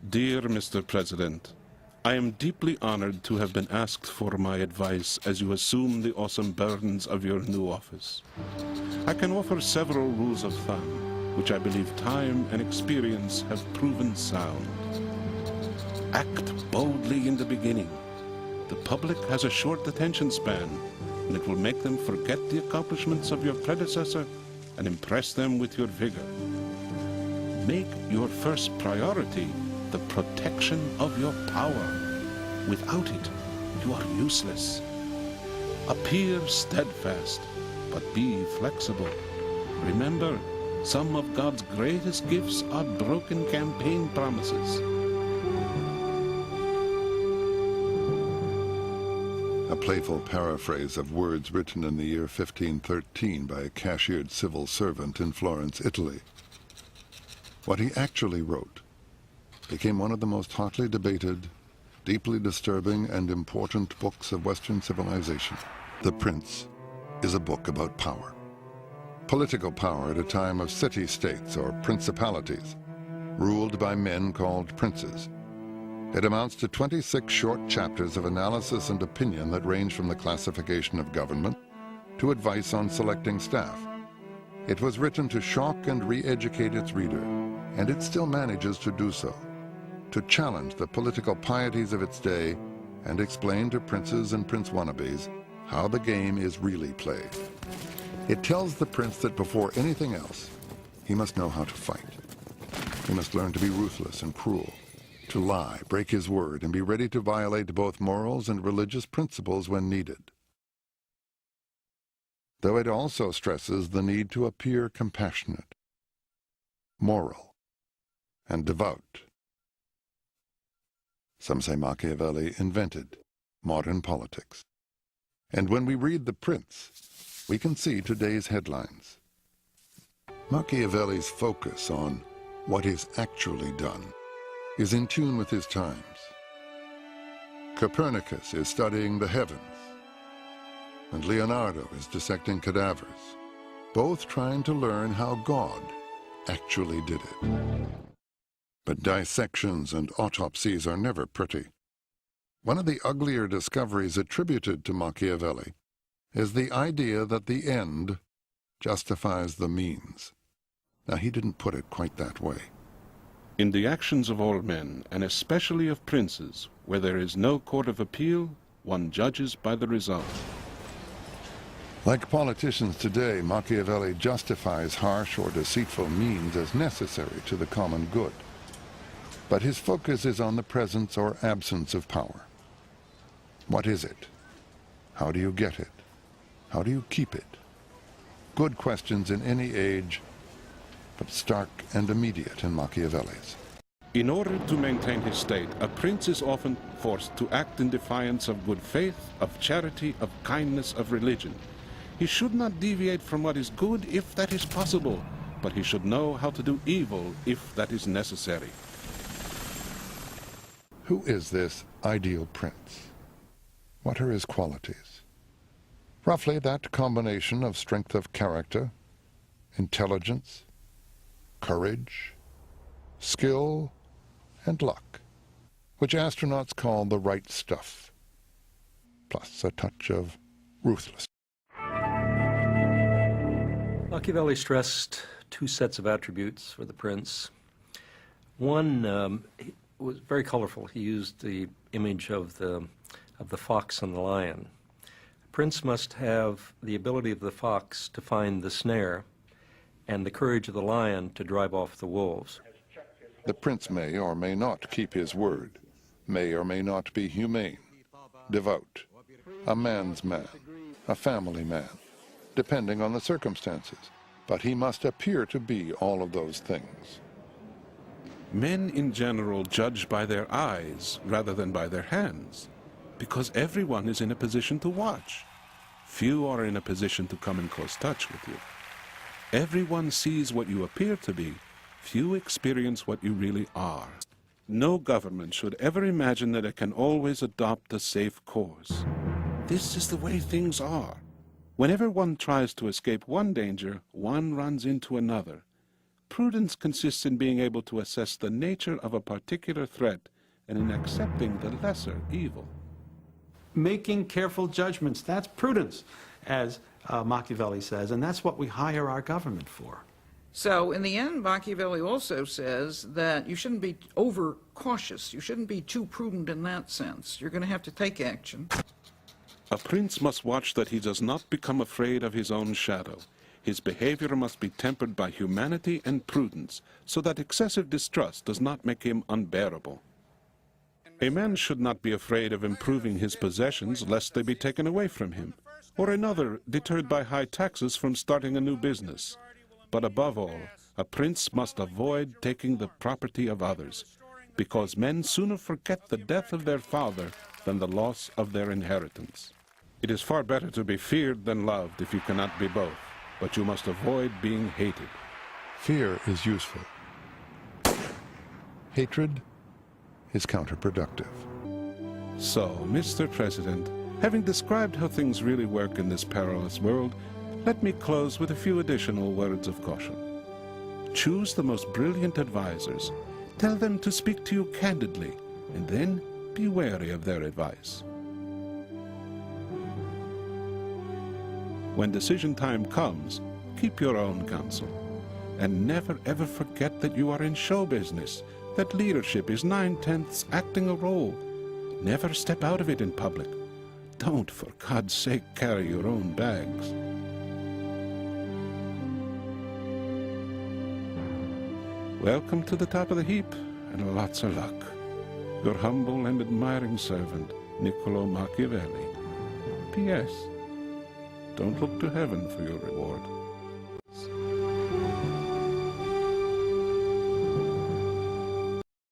Dear Mr. President, I am deeply honored to have been asked for my advice as you assume the awesome burdens of your new office. I can offer several rules of thumb, which I believe time and experience have proven sound. Act boldly in the beginning. The public has a short attention span, and it will make them forget the accomplishments of your predecessor and impress them with your vigor. Make your first priority the protection of your power. Without it, you are useless. Appear steadfast, but be flexible. Remember, some of God's greatest gifts are broken campaign promises. A playful paraphrase of words written in the year 1513 by a cashiered civil servant in Florence, Italy. What he actually wrote became one of the most hotly debated, deeply disturbing, and important books of Western civilization. The Prince is a book about power. Political power at a time of city-states or principalities, ruled by men called princes. It amounts to 26 short chapters of analysis and opinion that range from the classification of government to advice on selecting staff. It was written to shock and re-educate its reader, and it still manages to do so, to challenge the political pieties of its day and explain to princes and prince wannabes how the game is really played. It tells the prince that before anything else, he must know how to fight. He must learn to be ruthless and cruel, to lie, break his word, and be ready to violate both morals and religious principles when needed. Though it also stresses the need to appear compassionate, moral, and devout. Some say Machiavelli invented modern politics. And when we read The Prince, we can see today's headlines. Machiavelli's focus on what is actually done is in tune with his times. Copernicus is studying the heavens, and Leonardo is dissecting cadavers, both trying to learn how God actually did it. But dissections and autopsies are never pretty. One of the uglier discoveries attributed to Machiavelli is the idea that the end justifies the means. Now, he didn't put it quite that way. In the actions of all men, and especially of princes, where there is no court of appeal, one judges by the result. Like politicians today, Machiavelli justifies harsh or deceitful means as necessary to the common good. But his focus is on the presence or absence of power. What is it? How do you get it? How do you keep it? Good questions in any age, but stark and immediate in Machiavelli's. In order to maintain his state, a prince is often forced to act in defiance of good faith, of charity, of kindness, of religion. He should not deviate from what is good if that is possible, but he should know how to do evil if that is necessary. Who is this ideal prince? What are his qualities? Roughly that combination of strength of character, intelligence, courage, skill, and luck, which astronauts call the right stuff, plus a touch of ruthlessness. Machiavelli stressed two sets of attributes for the prince. One was very colorful. He used the image of the fox and the lion. A prince must have the ability of the fox to find the snare and the courage of the lion to drive off the wolves. The prince may or may not keep his word, may or may not be humane, devout, a man's man, a family man, depending on the circumstances. But he must appear to be all of those things. Men in general judge by their eyes rather than by their hands, because everyone is in a position to watch. Few are in a position to come in close touch with you. Everyone sees what you appear to be. Few experience what you really are. No government should ever imagine that it can always adopt a safe course. This is the way things are. Whenever one tries to escape one danger, one runs into another. Prudence consists in being able to assess the nature of a particular threat and in accepting the lesser evil. Making careful judgments, that's prudence, as Macchiavelli says, and that's what we hire our government for. So in the end, Machiavelli also says that you shouldn't be over-cautious. You shouldn't be too prudent in that sense. You're going to have to take action. A prince must watch that he does not become afraid of his own shadow. His behavior must be tempered by humanity and prudence, so that excessive distrust does not make him unbearable. A man should not be afraid of improving his possessions lest they be taken away from him, or another deterred by high taxes from starting a new business. But above all, a prince must avoid taking the property of others, because men sooner forget the death of their father than the loss of their inheritance. It is far better to be feared than loved if you cannot be both, but you must avoid being hated. Fear is useful. Hatred is counterproductive. So, Mr. President, having described how things really work in this perilous world, let me close with a few additional words of caution. Choose the most brilliant advisors. Tell them to speak to you candidly, and then be wary of their advice. When decision time comes, keep your own counsel. And never ever forget that you are in show business, that leadership is 9/10 acting a role. Never step out of it in public. Don't, for God's sake, carry your own bags. Welcome to the top of the heap, and lots of luck. Your humble and admiring servant, Niccolo Machiavelli. P.S. Don't look to heaven for your reward.